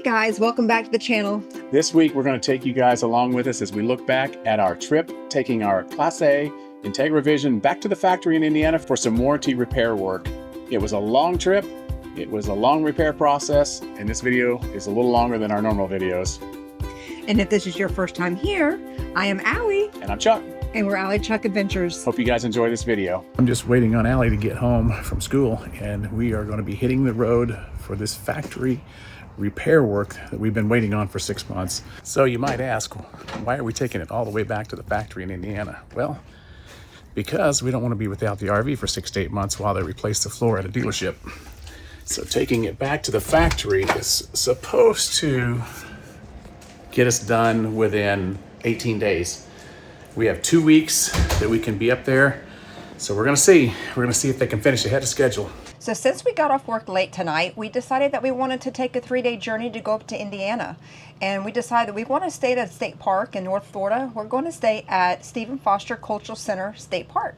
guys, welcome back to the channel. This week we're going to take you guys along with us as we look back at our trip taking our Class A Integra Vision back to the factory in Indiana for some warranty repair work. It was a long trip, it was a long repair process, and this video is a little longer than our normal videos. And if this is your first time here, I am Allie. And I'm Chuck. And we're Allie Chuck Adventures. Hope you guys enjoy this video. I'm just waiting on Allie to get home from school, and we are going to be hitting the road for this factory repair work that we've been waiting on for 6 months. So you might ask, why are we taking it all the way back to the factory in Indiana? Well, because we don't want to be without the RV for 6 to 8 months while they replace the floor at a dealership. So taking it back to the factory is supposed to get us done within 18 days. We have 2 weeks that we can be up there. So we're gonna see if they can finish ahead of schedule. So since we got off work late tonight, we decided that we wanted to take a 3-day journey to go up to Indiana. And we decided that we want to stay at a state park in North Florida. We're going to stay at Stephen Foster Cultural Center State Park.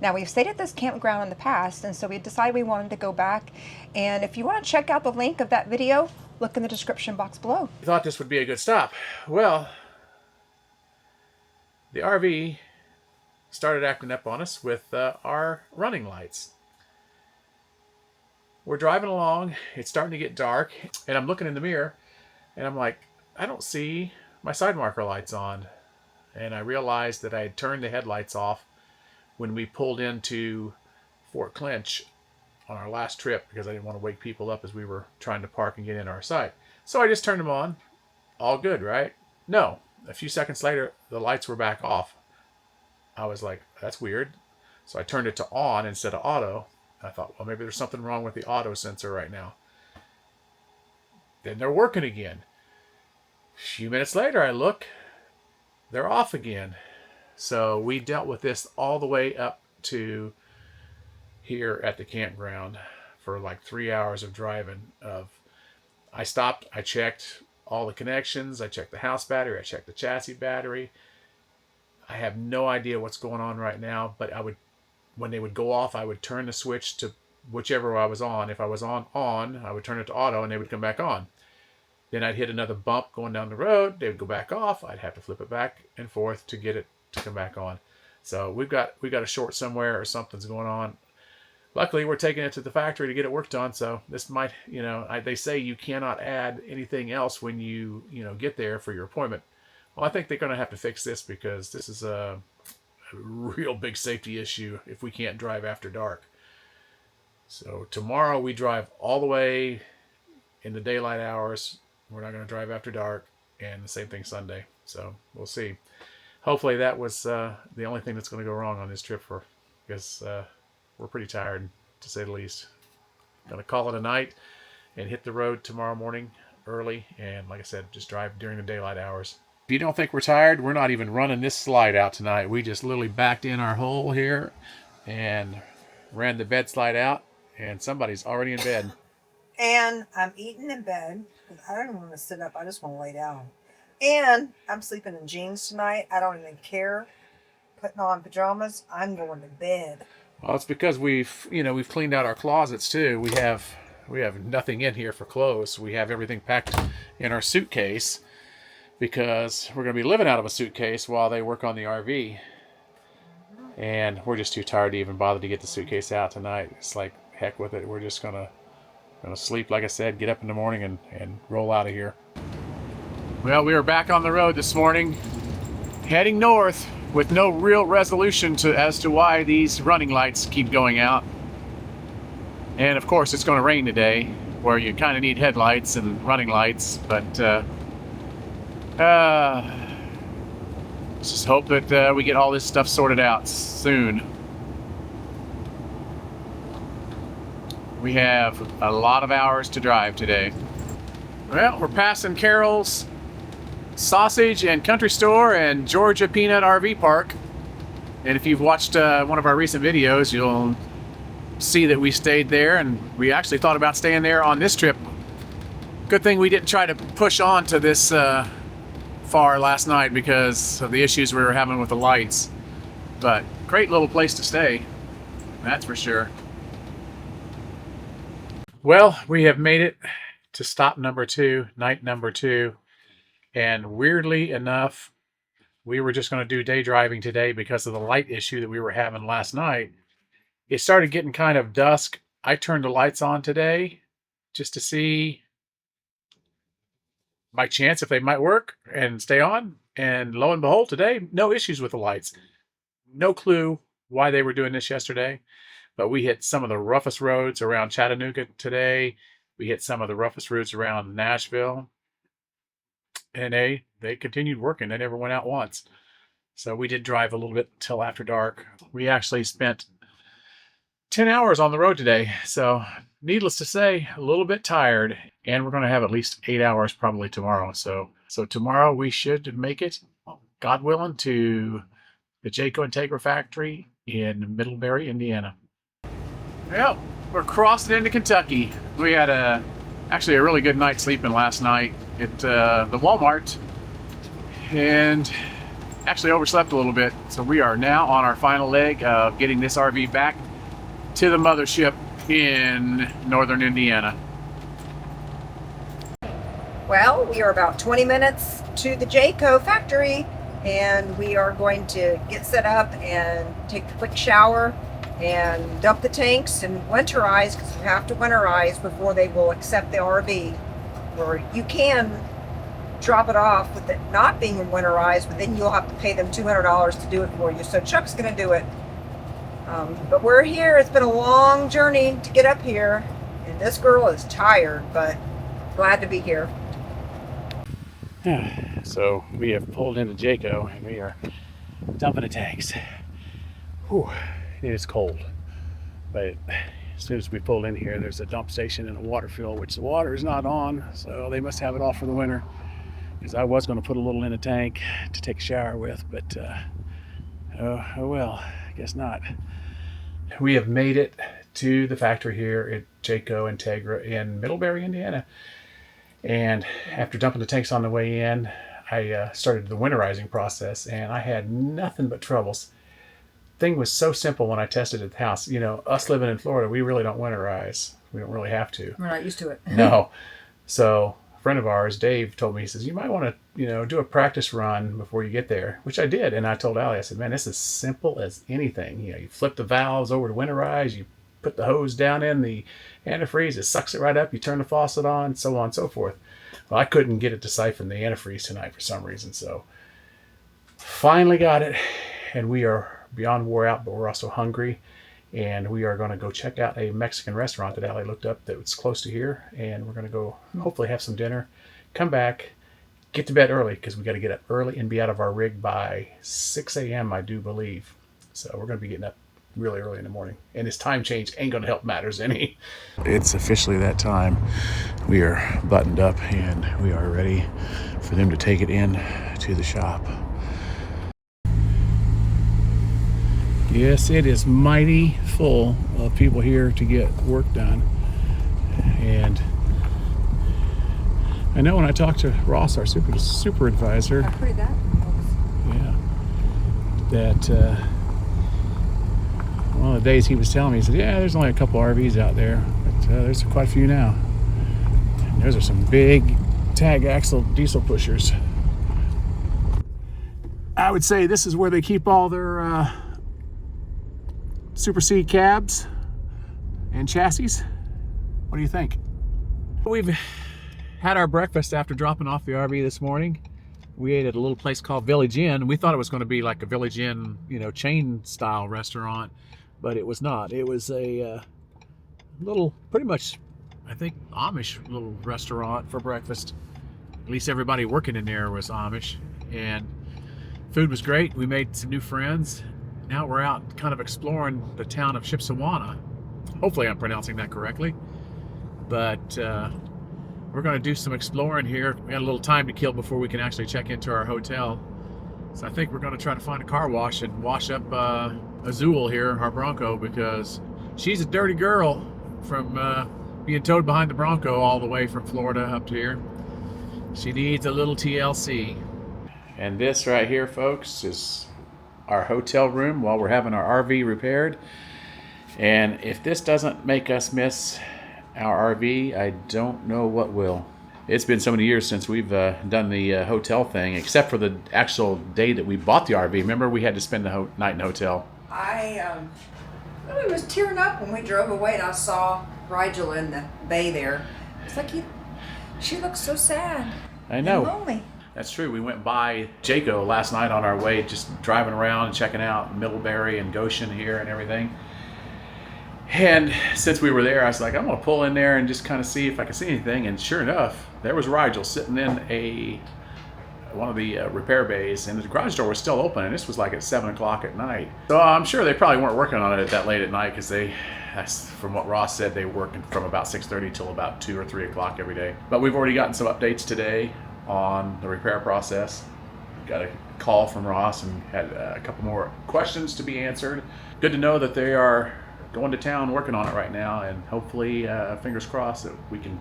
Now, we've stayed at this campground in the past, and so we decided we wanted to go back. And if you want to check out the link of that video, look in the description box below. I thought this would be a good stop. Well, the RV started acting up on us with our running lights. We're driving along, it's starting to get dark, and I'm looking in the mirror, and I'm like, I don't see my side marker lights on. And I realized that I had turned the headlights off when we pulled into Fort Clinch on our last trip because I didn't want to wake people up as we were trying to park and get into our site. So I just turned them on. All good, right? No. A few seconds later, the lights were back off. I was like, that's weird. So I turned it to on instead of auto. I thought, well, maybe there's something wrong with the auto sensor right now. Then they're working again. A few minutes later, I look, they're off again. So we dealt with this all the way up to here at the campground for like 3 hours of driving. I stopped, I checked all the connections, I checked the house battery, I checked the chassis battery. I have no idea what's going on right now, but when they would go off, I would turn the switch to whichever I was on. If I was on, I would turn it to auto and they would come back on. Then I'd hit another bump going down the road, they would go back off, I'd have to flip it back and forth to get it to come back on. So we got a short somewhere or something's going on. Luckily, we're taking it to the factory to get it worked on, so this might, they say you cannot add anything else when you get there for your appointment. Well, I think they're going to have to fix this because this is a real big safety issue if we can't drive after dark. So tomorrow we drive all the way in the daylight hours. We're not going to drive after dark, and the same thing Sunday. So we'll see. Hopefully that was the only thing that's going to go wrong on this trip because we're pretty tired, to say the least. Going to call it a night and hit the road tomorrow morning early, and like I said, just drive during the daylight hours. If you don't think we're tired, we're not even running this slide out tonight. We just literally backed in our hole here and ran the bed slide out, and somebody's already in bed. And I'm eating in bed because I don't even want to sit up. I just want to lay down. And I'm sleeping in jeans tonight. I don't even care. Putting on pajamas. I'm going to bed. Well, it's because we've cleaned out our closets too. We have nothing in here for clothes. We have everything packed in our suitcase, because we're going to be living out of a suitcase while they work on the RV. And we're just too tired to even bother to get the suitcase out tonight. It's like, heck with it. We're just going to sleep, like I said, get up in the morning and roll out of here. Well, we were back on the road this morning, heading north with no real resolution as to why these running lights keep going out. And of course, it's going to rain today, where you kind of need headlights and running lights, but let's just hope that we get all this stuff sorted out soon. We have a lot of hours to drive today. Well, we're passing Carol's Sausage and Country Store and Georgia Peanut RV Park. And if you've watched one of our recent videos, you'll see that we stayed there, and we actually thought about staying there on this trip. Good thing we didn't try to push on to this far last night because of the issues we were having with the lights. But great little place to stay, that's for sure. Well, we have made it to stop number 2, night number 2. And weirdly enough, we were just going to do day driving today because of the light issue that we were having last night. It started getting kind of dusk. I turned the lights on today just to see my chance if they might work and stay on. And lo and behold, today, no issues with the lights. No clue why they were doing this yesterday, but we hit some of the roughest roads around Chattanooga today. We hit some of the roughest roads around Nashville, and they continued working. They never went out once. So we did drive a little bit till after dark. We actually spent 10 hours on the road today. So needless to say, a little bit tired, and we're going to have at least 8 hours probably tomorrow. So tomorrow we should make it, God willing, to the Jayco Factory in Middlebury, Indiana. Well, we're crossing into Kentucky. We had actually a really good night sleeping last night at the Walmart, and actually overslept a little bit. So we are now on our final leg of getting this RV back to the mothership in northern Indiana. Well, we are about 20 minutes to the Jayco Factory, and we are going to get set up and take a quick shower and dump the tanks and winterize, because you have to winterize before they will accept the RV. Or you can drop it off with it not being winterized, but then you'll have to pay them $200 to do it for you. So Chuck's going to do it. But we're here. It's been a long journey to get up here, and this girl is tired, but glad to be here. So we have pulled into Jayco and we are dumping the tanks. Whew, it is cold, but as soon as we pulled in here, there's a dump station and a water fill, which the water is not on, so they must have it off for the winter. Because I was going to put a little in the tank to take a shower with, but oh well, I guess not. We have made it to the factory here at Jayco Integra in Middlebury, Indiana. And after dumping the tanks on the way in, I started the winterizing process, and I had nothing but troubles. Thing was so simple when I tested at the house. You know, us living in Florida, we really don't winterize. We don't really have to. We're not used to it. No. So a friend of ours, Dave, told me, he says, you might want to, do a practice run before you get there, which I did. And I told Allie, I said, man, this is simple as anything. You flip the valves over to winterize, you put the hose down in the antifreeze, it sucks it right up, you turn the faucet on, so on and so forth. Well, I couldn't get it to siphon the antifreeze tonight for some reason, so finally got it, and we are beyond wore out, but we're also hungry, and we are going to go check out a Mexican restaurant that Allie looked up that was close to here, and we're going to go hopefully have some dinner, come back, get to bed early, because we got to get up early and be out of our rig by 6 a.m. I do believe. So we're going to be getting up really early in the morning, and this time change ain't going to help matters any. It's officially that time. We are buttoned up and we are ready for them to take it in to the shop. Yes, it is mighty full of people here to get work done, and I know when I talked to Ross, our super advisor, How pretty that looks. yeah, that one of the days he was telling me, he said, yeah, there's only a couple RVs out there, but there's quite a few now. And those are some big tag axle diesel pushers. I would say this is where they keep all their Super C cabs and chassis. What do you think? We've had our breakfast after dropping off the RV this morning. We ate at a little place called Village Inn. We thought it was going to be like a Village Inn, chain style restaurant, but it was not. It was a little, pretty much, I think, Amish little restaurant for breakfast. At least everybody working in there was Amish, and food was great. We made some new friends. Now we're out kind of exploring the town of Shipshewana. Hopefully I'm pronouncing that correctly. But we're going to do some exploring here. We got a little time to kill before we can actually check into our hotel. So I think we're going to try to find a car wash and wash up Azul here, our Bronco, because she's a dirty girl from being towed behind the Bronco all the way from Florida up to here. She needs a little TLC. And this right here, folks, is our hotel room while we're having our RV repaired. And if this doesn't make us miss our RV, I don't know what will. It's been so many years since we've done the hotel thing, except for the actual day that we bought the RV. Remember, we had to spend the night in a hotel. I really was tearing up when we drove away and I saw Rigel in the bay there. It's like she looks so sad. I know. And lonely. That's true. We went by Jayco last night on our way, just driving around and checking out Middlebury and Goshen here and everything. And since we were there, I was like, I'm going to pull in there and just kind of see if I can see anything. And sure enough, there was Rigel sitting in one of the repair bays, and the garage door was still open, and this was like at 7 o'clock at night. So I'm sure they probably weren't working on it that late at night, because from what Ross said, they were working from about 6:30 till about 2 or 3 o'clock every day. But we've already gotten some updates today on the repair process. Got a call from Ross and had a couple more questions to be answered. Good to know that they are going to town working on it right now, and hopefully, fingers crossed, that we can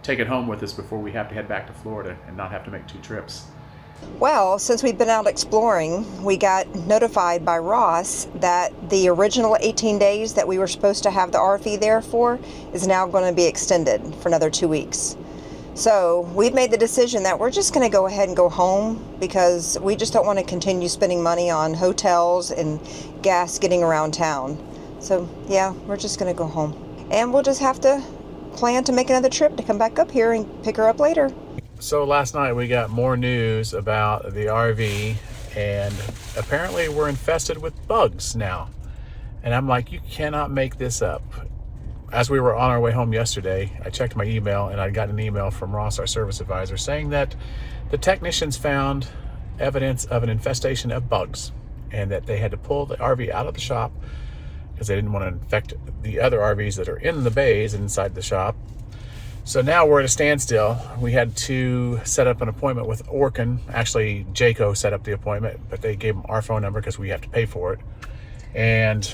take it home with us before we have to head back to Florida and not have to make 2 trips. Well, since we've been out exploring, we got notified by Ross that the original 18 days that we were supposed to have the RV there for is now going to be extended for another 2 weeks. So we've made the decision that we're just going to go ahead and go home, because we just don't want to continue spending money on hotels and gas getting around town. So yeah, we're just going to go home, and we'll just have to plan to make another trip to come back up here and pick her up later. So last night we got more news about the RV, and apparently we're infested with bugs now. And I'm like, you cannot make this up. As we were on our way home yesterday, I checked my email, and I got an email from Ross, our service advisor, saying that the technicians found evidence of an infestation of bugs, and that they had to pull the RV out of the shop because they didn't want to infect the other RVs that are in the bays inside the shop. So now we're at a standstill. We had to set up an appointment with Orkin. Actually, Jayco set up the appointment, but they gave them our phone number because we have to pay for it. And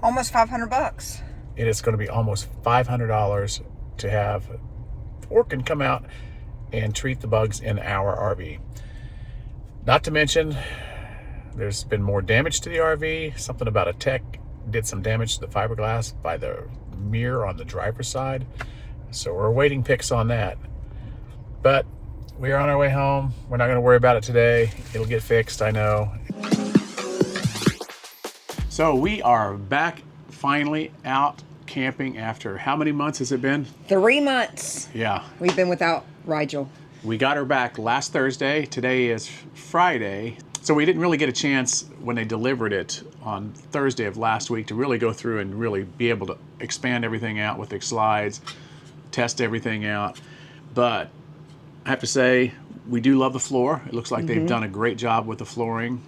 Almost $500. it is going to be almost $500 to have Orkin come out and treat the bugs in our RV. Not to mention, there's been more damage to the RV. Something about a tech did some damage to the fiberglass by the mirror on the driver's side. So we're awaiting pics on that. But we are on our way home. We're not going to worry about it today. It'll get fixed, I know. So we are back finally out camping after how many months has it been? 3 months. Yeah. We've been without Rigel. We got her back last Thursday. Today is Friday. So we didn't really get a chance when they delivered it on Thursday of last week to really go through and really be able to expand everything out with the slides, test everything out. But I have to say, we do love the floor. It looks like they've done a great job with the flooring.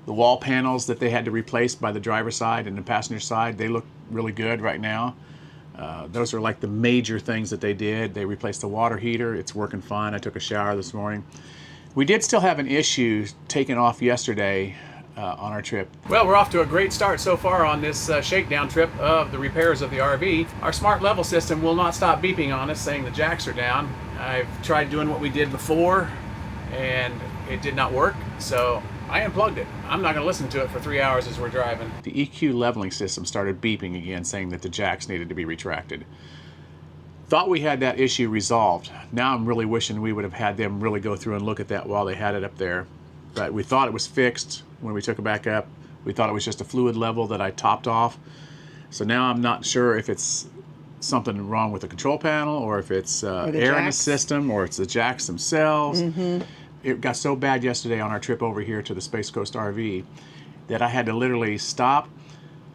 The wall panels that they had to replace by the driver's side and the passenger side, they look really good right now. Those are like the major things that they did. They replaced the water heater. It's working fine. I took a shower this morning. We did still have an issue taking off yesterday on our trip. Well, we're off to a great start so far on this shakedown trip of the repairs of the RV. Our smart level system will not stop beeping on us saying the jacks are down. I've tried doing what we did before and it did not work, so I unplugged it. I'm not going to listen to it for 3 hours as we're driving. The EQ leveling system started beeping again, saying that the jacks needed to be retracted. Thought we had that issue resolved. Now I'm really wishing we would have had them really go through and look at that while they had it up there. But we thought it was fixed when we took it back up. We thought it was just a fluid level that I topped off. So now I'm not sure if it's something wrong with the control panel, or if it's air in the system, or it's the jacks themselves. It got so bad yesterday on our trip over here to the Space Coast RV that I had to literally stop,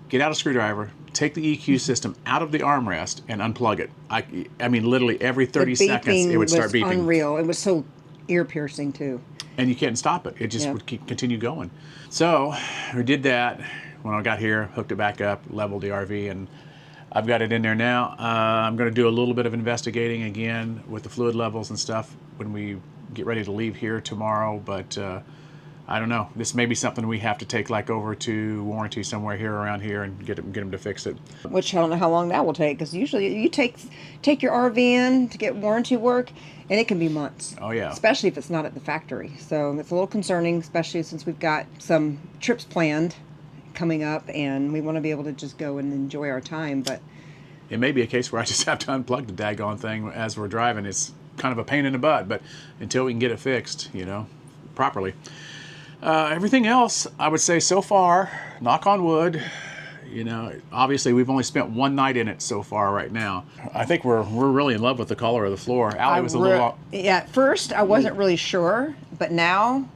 get out a screwdriver, take the EQ system out of the armrest, and unplug it. I mean, literally every 30 seconds it would start beeping. It was unreal. It was so ear-piercing too. And you can't stop it. It just would continue going. So we did that. When I got here, hooked it back up, leveled the RV, and I've got it in there now. I'm going to do a little bit of investigating again with the fluid levels and stuff when we get ready to leave here tomorrow. But I don't know. This may be something we have to take like over to warranty somewhere here around here and get them to fix it. Which I don't know how long that will take, because usually you take your RV in to get warranty work, and it can be months. Oh yeah. Especially if it's not at the factory. So it's a little concerning, especially since we've got some trips planned coming up, and we want to be able to just go and enjoy our time. But it may be a case where I just have to unplug the daggone thing as we're driving. It's kind of a pain in the butt, but until we can get it fixed, you know, properly. Everything else, I would say so far, knock on wood, you know, obviously we've only spent one night in it so far right now. I think we're really in love with the color of the floor. Allie was a little... Yeah, at first I wasn't really sure, but now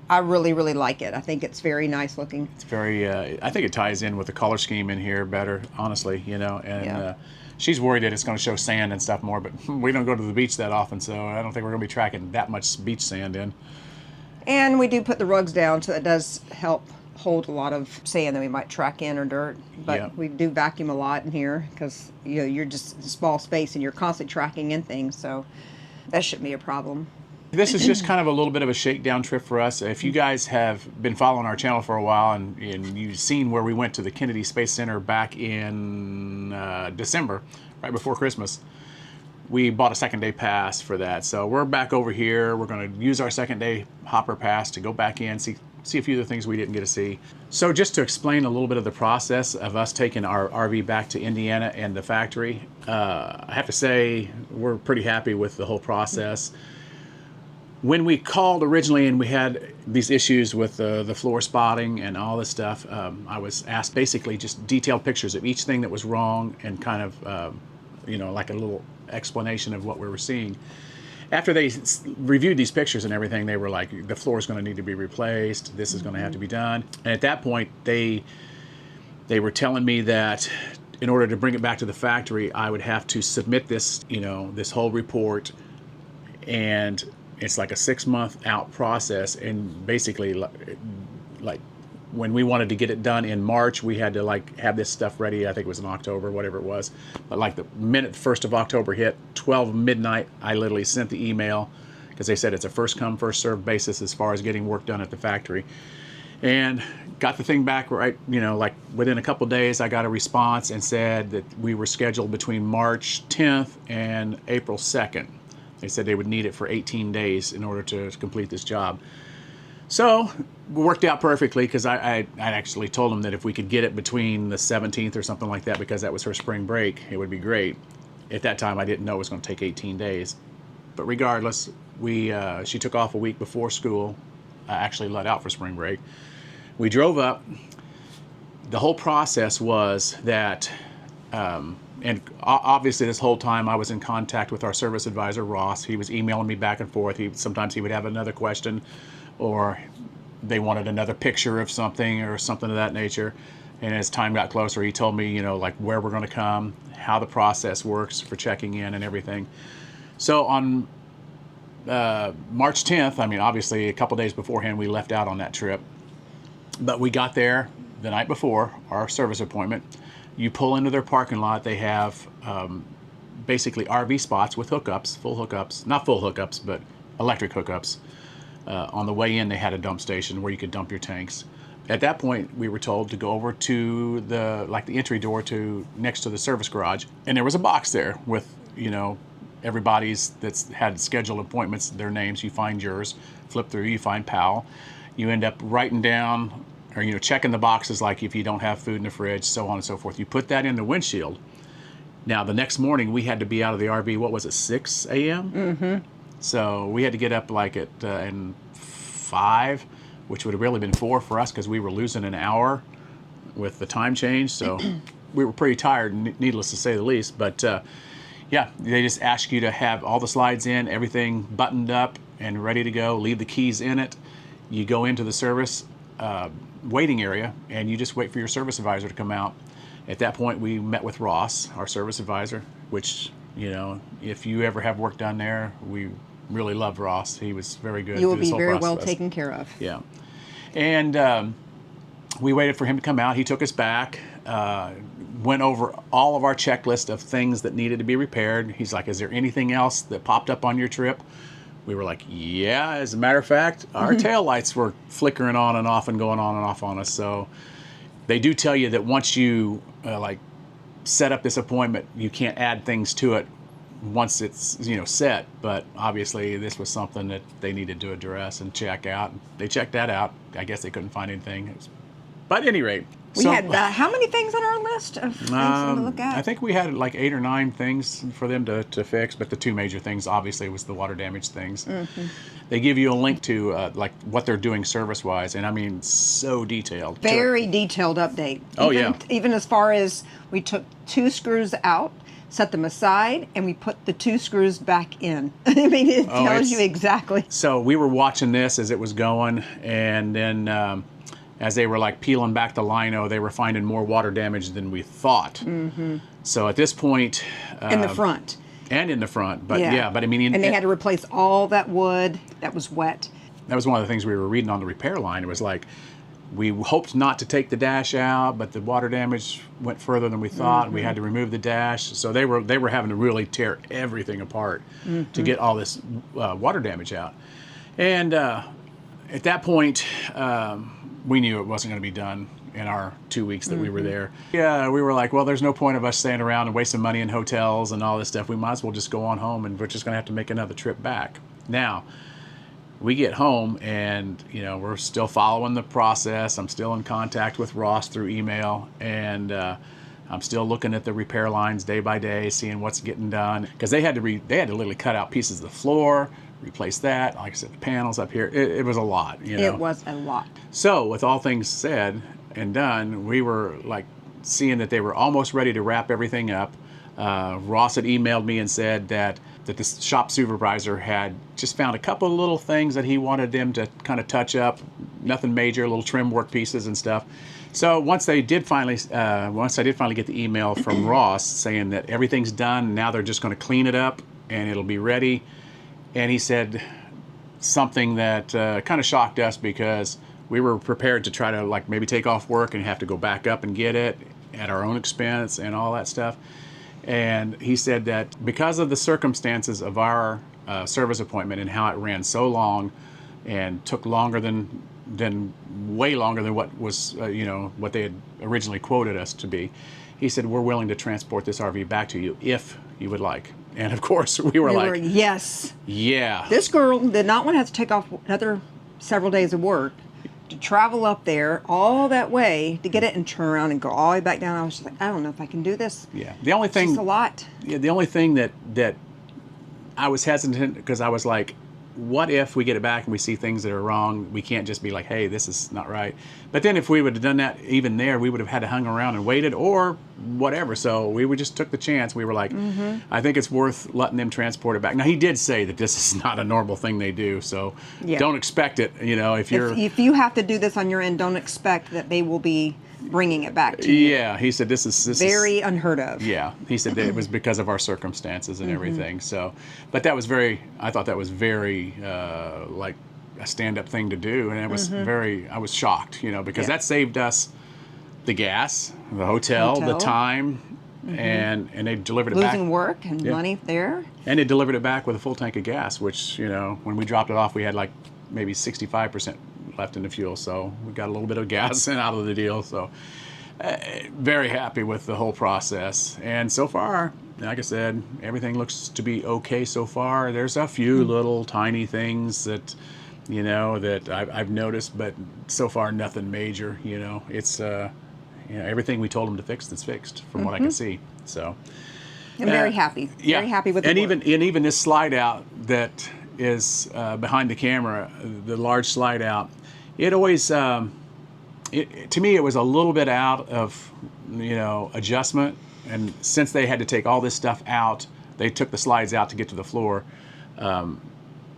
I really, really like it. I think it's very nice looking. It's very, I think it ties in with the color scheme in here better, honestly, you know, and Yeah. She's worried that it's going to show sand and stuff more, but we don't go to the beach that often, so I don't think we're going to be tracking that much beach sand in. And we do put the rugs down, so it does help hold a lot of sand that we might track in or dirt. But Yeah. we do vacuum a lot in here because you know, you're just a small space and you're constantly tracking in things, so that shouldn't be a problem. This is just kind of a little bit of a shakedown trip for us. If you guys have been following our channel for a while and you've seen where we went to the Kennedy Space Center back in December, right before Christmas, we bought a second day pass for that. So we're back over here. We're going to use our second day hopper pass to go back in, see a few of the things we didn't get to see. So just to explain a little bit of the process of us taking our RV back to Indiana and the factory, I have to say we're pretty happy with the whole process. When we called originally and we had these issues with the floor spotting and all this stuff, I was asked basically just detailed pictures of each thing that was wrong and kind of, you know, like a little explanation of what we were seeing. After they reviewed these pictures and everything, they were like, the floor is going to need to be replaced. This is going to have to be done. And at that point, they were telling me that in order to bring it back to the factory, I would have to submit this, you know, this whole report, and it's like a 6-month out process. And basically, like when we wanted to get it done in March, we had to like have this stuff ready. I think it was in October, whatever it was. But like the minute the 1st of October hit, 12 midnight, I literally sent the email because they said it's a first come, first served basis as far as getting work done at the factory. And got the thing back right, you know, like within a couple days, I got a response and said that we were scheduled between March 10th and April 2nd. They said they would need it for 18 days in order to complete this job. So it worked out perfectly because I actually told them that if we could get it between the 17th or something like that, because that was her spring break, it would be great. At that time, I didn't know it was going to take 18 days. But regardless, she took off a week before school, actually let out for spring break. We drove up. The whole process was that, and obviously this whole time I was in contact with our service advisor, Ross. He was emailing me back and forth. Sometimes he would have another question, or they wanted another picture of something or something of that nature. And as time got closer, he told me, you know, like where we're going to come, how the process works for checking in and everything. So on March 10th, I mean, obviously a couple days beforehand, we left out on that trip. But we got there the night before our service appointment. You pull into their parking lot. They have basically RV spots with hookups, full hookups, not full hookups, but electric hookups. On the way in, they had a dump station where you could dump your tanks. At that point, we were told to go over to the entry door to next to the service garage, and there was a box there with, you know, everybody's that's had scheduled appointments, their names. You find yours, flip through, you find Powell. You end up writing down, or, you know, checking the boxes like if you don't have food in the fridge, so on and so forth. You put that in the windshield. Now, the next morning, we had to be out of the RV, what was it, 6 a.m.? Mm-hmm. So we had to get up like at 5, which would have really been 4 for us because we were losing an hour with the time change. So we were pretty tired, needless to say the least. But yeah, they just ask you to have all the slides in, everything buttoned up and ready to go, leave the keys in it. You go into the service waiting area and you just wait for your service advisor to come out. At that point, we met with Ross, our service advisor, which, you know, if you ever have work done there, we really loved Ross. He was very good. You will be very well taken care of. Yeah. And we waited for him to come out. He took us back, went over all of our checklist of things that needed to be repaired. He's like, is there anything else that popped up on your trip? We were like, yeah, as a matter of fact, our taillights were flickering on and off and going on and off on us. So they do tell you that once you like set up this appointment, you can't add things to it once it's, you know, set. But obviously this was something that they needed to address and check out. They checked that out. I guess they couldn't find anything. But at any rate, We had how many things on our list of things to look at? I think we had like 8 or 9 things for them to fix, but the 2 major things obviously was the water damage things. They give you a link to like what they're doing service-wise, and I mean, so detailed. Very detailed update. Oh, yeah. Even as far as we took 2 screws out, set them aside, and we put the 2 screws back in. I mean, it tells you exactly. So we were watching this as it was going, and then as they were like peeling back the lino, they were finding more water damage than we thought. So at this point... in the front. And in the front, but but I mean... And they had to replace all that wood that was wet. That was one of the things we were reading on the repair line. It was like, we hoped not to take the dash out, but the water damage went further than we thought. We had to remove the dash. So they were having to really tear everything apart to get all this water damage out. And at that point, we knew it wasn't going to be done in our 2 weeks that we were there. Yeah, we were like, well, there's no point of us staying around and wasting money in hotels and all this stuff. We might as well just go on home, and we're just going to have to make another trip back. Now, we get home, and we're still following the process. I'm still in contact with Ross through email, and I'm still looking at the repair lines day by day, seeing what's getting done, because they had to literally cut out pieces of the floor, replace that. Like I said, the panels up here, it was a lot. It was a lot. So with all things said and done, we were like seeing that they were almost ready to wrap everything up. Ross had emailed me and said that the shop supervisor had just found a couple of little things that he wanted them to kind of touch up, nothing major, little trim work pieces and stuff. So once I did finally get the email from Ross saying that everything's done, now they're just going to clean it up and it'll be ready. And he said something that kind of shocked us, because we were prepared to try to like maybe take off work and have to go back up and get it at our own expense and all that stuff. And he said that because of the circumstances of our service appointment and how it ran so long and took longer way longer than what was what they had originally quoted us to be, he said, we're willing to transport this RV back to you if you would like. And of course we were like, yes. Yeah. This girl did not want to have to take off another several days of work to travel up there all that way to get it and turn around and go all the way back down. I was just like, I don't know if I can do this. Yeah. The only thing... It's just a lot. Yeah, the only thing that I was hesitant, because I was like, what if we get it back and we see things that are wrong? We can't just be like, hey, this is not right. But then if we would have done that even there, we would have had to hung around and waited or whatever. So we just took the chance. We were like, I think it's worth letting them transport it back. Now, he did say that this is not a normal thing they do, so don't expect it. If you have to do this on your end, don't expect that they will be bringing it back to you. Yeah, he said this is very unheard of. Yeah, he said that it was because of our circumstances and everything. So, but that was I thought that was very like a stand-up thing to do, and it was I was shocked, because that saved us the gas, the hotel. The time, and they delivered it back. Losing work and money there. And they delivered it back with a full tank of gas, which, when we dropped it off, we had like maybe 65% left in the fuel, so we got a little bit of gas and out of the deal. So very happy with the whole process, and so far, like I said, everything looks to be okay so far. There's a few little tiny things that that I've noticed, but so far nothing major. It's everything we told them to fix is fixed from what I can see. So I'm very happy. Yeah. Very happy with and the even this slide out that is behind the camera, the large slide out, it always to me it was a little bit out of adjustment, and since they had to take all this stuff out, they took the slides out to get to the floor.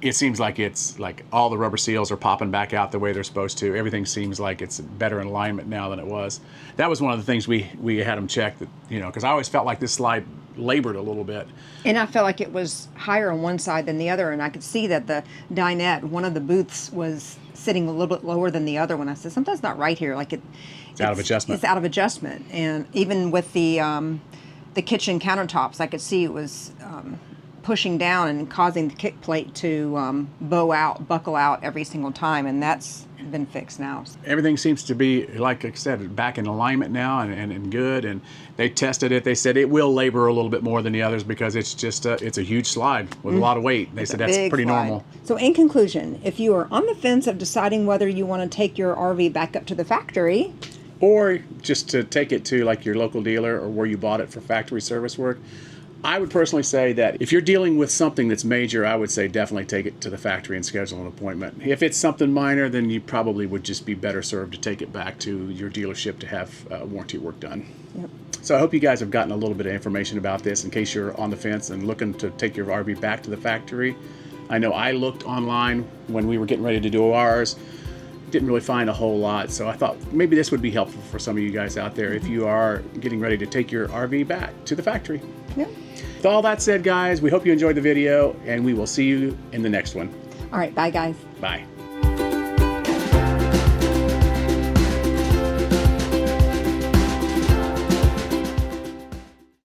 It seems like it's like all the rubber seals are popping back out the way they're supposed to. Everything seems like it's better in alignment now than it was. That was one of the things we had them check, that because I always felt like this slide labored a little bit. And I felt like it was higher on one side than the other, and I could see that the dinette, one of the booths, was sitting a little bit lower than the other one. I said, something's not right here. Like it's out of adjustment. It's out of adjustment. And even with the kitchen countertops, I could see it was pushing down and causing the kick plate to buckle out every single time, and that's been fixed now. Everything seems to be, like I said, back in alignment now and good, and they tested it. They said it will labor a little bit more than the others because it's just it's a huge slide with a lot of weight. They said that's pretty normal. So in conclusion, if you are on the fence of deciding whether you want to take your RV back up to the factory, or just to take it to like your local dealer or where you bought it for factory service work. I would personally say that if you're dealing with something that's major, I would say definitely take it to the factory and schedule an appointment. If it's something minor, then you probably would just be better served to take it back to your dealership to have warranty work done. Yep. So I hope you guys have gotten a little bit of information about this in case you're on the fence and looking to take your RV back to the factory. I know I looked online when we were getting ready to do ours. Didn't really find a whole lot, so I thought maybe this would be helpful for some of you guys out there if you are getting ready to take your RV back to the factory. Yep. With all that said, guys, we hope you enjoyed the video, and we will see you in the next one. All right. Bye, guys. Bye.